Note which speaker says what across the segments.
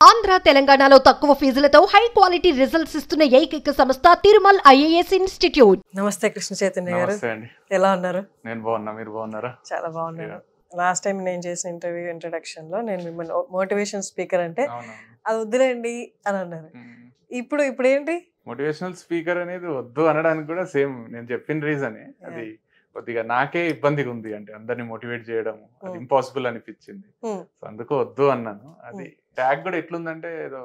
Speaker 1: ఆంధ్ర తెలంగాణలో తక్కువ ఫీజులతో high quality results ఇస్తున్న ఏకైక సంస్థ తిరుమల్ ఐఏఎస్ ఇన్స్టిట్యూట్.
Speaker 2: నమస్తే కృష్ణ చైతన్య గారు, ఎలా ఉన్నారు?
Speaker 3: నేను బాగున్నా, మీరు బాగున్నారా?
Speaker 2: చాలా బాగున్నాను. లాస్ట్ టైం నేను చేసిన ఇంట్రడక్షన్ లో నేను మిమ్మల్ని మోటివేషన్ స్పీకర్ అంటే అది వద్దులేండి అని అన్నారు. ఇప్పుడు ఏంటి
Speaker 3: మోటివేషనల్ స్పీకర్ అనేది వద్దు అనడానికి కూడా సేమ్ నేను చెప్పిన రీజనే. అది కొద్దిగా నాకే ఇబ్బందిగా ఉంది, అంటే అందరిని మోటివేట్ చేయడం అది ఇంపాసిబుల్ అనిపించింది. సో అందుకు వద్దు అన్నాను. అది ట్యాగ్ కూడా ఎట్లుందంటే ఏదో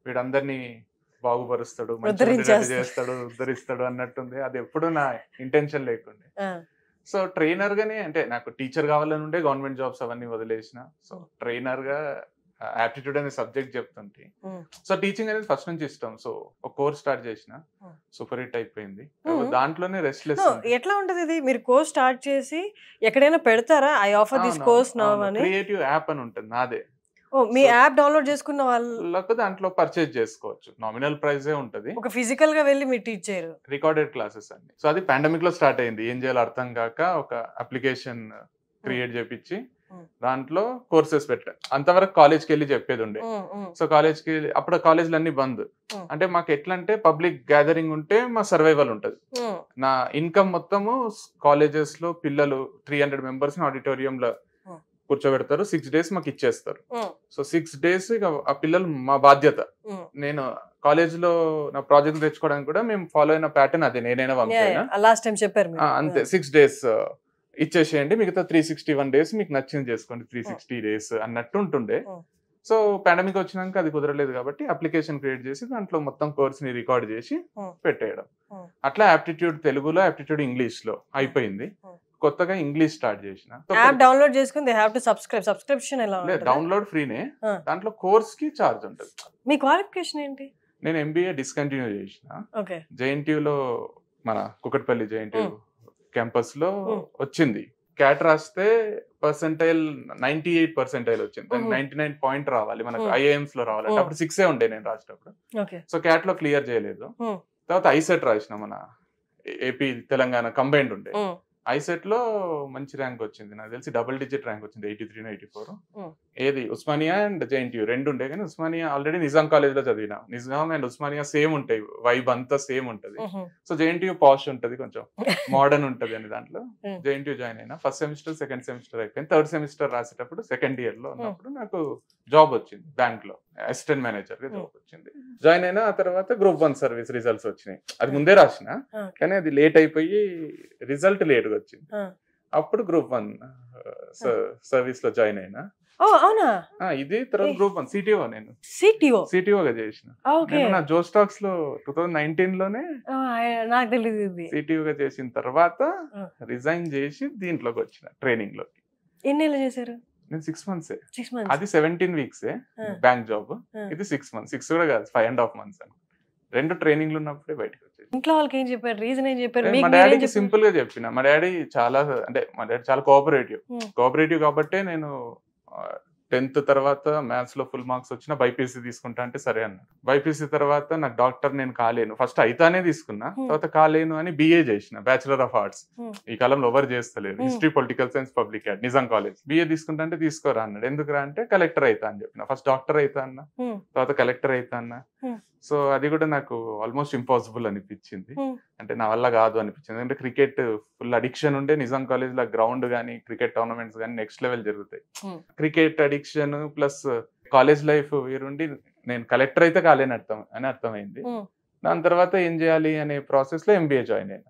Speaker 3: వీడందరినీ బాగుపరుస్తాడు, చేస్తాడు, ఉద్ధరిస్తాడు అన్నట్టుంది. అది ఎప్పుడు నా ఇంటెన్షన్ లేకుండే. సో ట్రైనర్ గానే, అంటే నాకు టీచర్ కావాలని ఉండే, గవర్నమెంట్ జాబ్స్ అవన్నీ వదిలేసిన. సో ట్రైనర్ గా ఆప్టిట్యూడ్ అనే సబ్జెక్ట్ చెప్తుంటే, సో టీచింగ్ అనేది ఫస్ట్ నుంచి ఇష్టం. సో ఒక కోర్స్ స్టార్ట్ చేసిన, సూపర్ హిట్ అయిపోయింది. దాంట్లోనే రెస్ట్లెస్.
Speaker 2: ఎట్లా ఉంటది ఇది? మీరు కోర్స్ స్టార్ట్ చేసి ఎక్కడైనా పెడతారా? I offer this course now అని.
Speaker 3: క్రియేటివ్ యాప్ అని ఉంటుంది నాదే.
Speaker 2: మీ యాప్ డౌన్లోడ్ చేసుకున్న వాళ్ళకు
Speaker 3: దాంట్లో పర్చేజ్ చేసుకోవచ్చు. నామినల్ ప్రైజే ఉంటది.
Speaker 2: ఒక ఫిజికల్ గా వెళ్ళి మీరు టీచ్ చేయరు,
Speaker 3: రికార్డెడ్ క్లాసెస్ అన్ని. సో అది పాండమిక్ లో స్టార్ట్ అయింది. ఏం చేయాలో అర్థం కాక ఒక అప్లికేషన్ క్రియేట్ చేపించి దాంట్లో కోర్సెస్ పెట్టా. అంతవరకు కాలేజ్కి వెళ్ళి చెప్పేది ఉండే. సో కాలేజ్కి వెళ్ళి అప్పుడు కాలేజ్లు అన్ని బంద్. అంటే మాకు ఎట్లా అంటే పబ్లిక్ గ్యాదరింగ్ ఉంటే మా సర్వైవల్ ఉంటది. నా ఇన్కమ్ మొత్తము కాలేజెస్ లో పిల్లలు 300 మెంబర్స్ ఆడిటోరియం లో కూర్చోబెడతారు. 6 days మాకు ఇచ్చేస్తారు. సో 6 days ఇక ఆ పిల్లలు మా బాధ్యత. నేను కాలేజ్ లో నా ప్రాజెక్ట్ తెచ్చుకోవడానికి కూడా మేము ఫాలో అయిన ప్యాటర్న్ అదే. నేనైనా పంపాను
Speaker 2: లాస్ట్ టైం చెప్పారు
Speaker 3: అంతే. 6 days ఇచ్చేసేయండి, మిగతా 361 days మీకు నచ్చింది చేసుకోండి, 360 days అన్నట్టు ఉంటుండే. సో పాండమిక్ వచ్చినాక అది కుదరలేదు కాబట్టి అప్లికేషన్ క్రియేట్ చేసి దాంట్లో మొత్తం కోర్స్ ని రికార్డ్ చేసి పెట్టేయడం. అట్లా ఆప్టిట్యూడ్ తెలుగులో, ఆప్టిట్యూడ్ ఇంగ్లీష్ లో అయిపోయింది. కొత్తగా ఇంగ్లీష్ స్టార్ట్ చేసిన.
Speaker 2: యాప్ డౌన్లోడ్ చేసుకుని దే హావ్ టు సబ్స్క్రిప్షన్ ఎలా ఉంటుంది?
Speaker 3: డౌన్లోడ్ ఫ్రీనే, దాంట్లో కోర్స్ కి చార్జ్ ఉంటుంది.
Speaker 2: మీ క్వాలిఫికేషన్ ఏంటి?
Speaker 3: నేను MBA డిస్కంటిన్యూ చేసిన. JNTU లో మన కుకట్పల్లి JNTU క్యాంపస్ లో వచ్చింది. క్యాట్ రాస్తే పర్సెంటైల్ 98% వచ్చింది. 99 పాయింట్ రావాలి మనకు, IIMs లో రావాలి. అప్పుడు 6 ఉండే నేను రాసేటప్పుడు. సో క్యాట్ లో క్లియర్ చేయలేదు. తర్వాత ఐసెట్ రాసిన, మన ఏపీ తెలంగాణ కంబైన్డ్ ఉండే. ఐసెట్ లో మంచి ర్యాంక్ వచ్చింది, నాకు తెలిసి డబుల్ డిజిట్ ర్యాంక్ వచ్చింది, 83 84. ఏది ఉస్మానియా అండ్ JNTU రెండు ఉండే, కానీ ఉస్మానియా ఆల్రెడీ నిజాం కాలేజ్ లో చదివినా. నిజాం అండ్ ఉస్మానియా సేమ్ ఉంటాయి, వైబ్ అంతా సేమ్ ఉంటది. సో JNTU పాష్ ఉంటది, కొంచెం మోడర్న్ ఉంటది అని దాంట్లో JNTU జాయిన్ అయినా. ఫస్ట్ సెమిస్టర్, సెకండ్ సెమిస్టర్ అయిపోయింది. థర్డ్ సెమిస్టర్ రాసేటప్పుడు సెకండ్ ఇయర్ లో ఉన్నప్పుడు నాకు జాబ్ వచ్చింది బ్యాంక్ లో, అసిస్టెంట్ మేనేజర్ గా జాబ్ వచ్చింది. జాయిన్ అయినా. ఆ తర్వాత గ్రూప్ 1 సర్వీస్ రిజల్ట్స్ వచ్చినాయి. అది ముందే రాసిన, కానీ అది లేట్ అయిపోయి రిజల్ట్ లేట్ వచ్చింది. అప్పుడు గ్రూప్ 1 సర్వీస్ లో జాయిన్ అయినా. ఇది తర్వాత గ్రూప్ 1 CTO నేను CTO గా చేసిన. నా జోస్టాక్స్ లో 2019 లోనే
Speaker 2: నాకు తెలియదు.
Speaker 3: CTO గా చేసిన తర్వాత రిజైన్ చేసి దీంట్లోకి వచ్చిన ట్రైనింగ్ లోకి.
Speaker 2: ఎన్నేళ్ళు చేశారు?
Speaker 3: నేను 6 months. అది 17 weeks బ్యాంక్ జాబ్. ఇది 6 months. 6 కూడా కాదు, 5.5 months అని. 2 ట్రైనింగ్లు ఉన్నప్పుడే బయటకు వచ్చేది.
Speaker 2: ఇంట్లో వాళ్ళకి ఏం చెప్పారు? రీజన్ ఏం చెప్పారు?
Speaker 3: మా డాడీకి సింపుల్ గా చెప్పిన. మా డాడీ చాలా కోఆపరేటివ్ కాబట్టే నేను 10th తర్వాత మ్యాథ్స్ లో ఫుల్ మార్క్స్ వచ్చిన బైపీసీ తీసుకుంటా అంటే సరే అన్నాడు. బైపీసీ తర్వాత నాకు డాక్టర్ నేను కాలేను, ఫస్ట్ అయితానే తీసుకున్నా, తర్వాత కాలేను అని BA చేసిన, బ్యాచులర్ ఆఫ్ ఆర్ట్స్. ఈ కాలంలో ఎవరు చేస్తలేరు, history, political science, public add, Nizam college. BA తీసుకుంటా అంటే తీసుకోరా అన్నాడు. ఎందుకురా అంటే కలెక్టర్ అయితా అని చెప్పిన. ఫస్ట్ డాక్టర్ అయితా అన్న, తర్వాత కలెక్టర్ అయితా అన్న. సో అది కూడా నాకు ఆల్మోస్ట్ ఇంపాసిబుల్ అనిపించింది, అంటే నా వల్ల కాదు అనిపించింది. అంటే క్రికెట్ ఫుల్ అడిక్షన్ ఉండే నిజాం కాలేజ్ లో. గ్రౌండ్ గానీ, క్రికెట్ టోర్నమెంట్స్ గానీ నెక్స్ట్ లెవెల్ జరుగుతాయి. Cricket addiction plus college life వేరుండి నేను కలెక్టర్ అయితే కాలేని అర్థమైంది. దాని తర్వాత ఏం చేయాలి అనే ప్రాసెస్ లో MBA జాయిన్ అయినా.